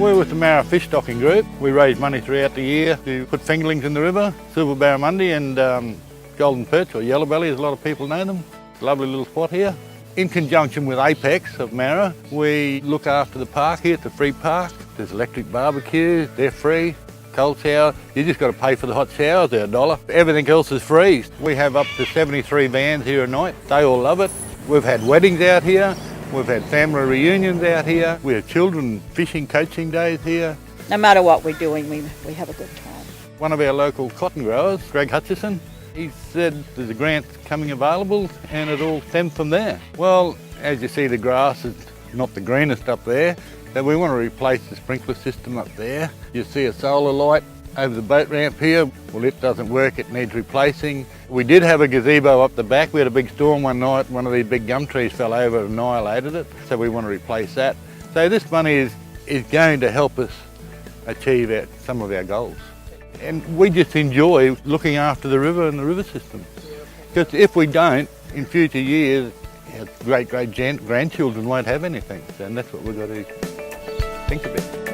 We're with the Moura Fish Stocking Group. We raise money throughout the year to put fingerlings in the river, silver barramundi and golden perch or yellow belly, as a lot of people know them. It's a lovely little spot here. In conjunction with Apex of Moura, we look after the park here. It's a free park. There's electric barbecues, they're free. Cold shower, you just got to pay for the hot showers, they're $1. Everything else is free. We have up to 73 vans here a night. They all love it. We've had weddings out here. We've had family reunions out here. We have children fishing coaching days here. No matter what we're doing, we have a good time. One of our local cotton growers, Greg Hutchison, he said there's a grant coming available and it all stemmed from there. Well, as you see, the grass is not the greenest up there. So we want to replace the sprinkler system up there. You see a solar light over the boat ramp here. Well, it doesn't work, it needs replacing. We did have a gazebo up the back. We had a big storm one night. One of these big gum trees fell over and annihilated it. So we want to replace that. So this money is going to help us achieve some of our goals. And we just enjoy looking after the river and the river system. Because if we don't, in future years, our great-grandchildren won't have anything. And that's what we've got to think about.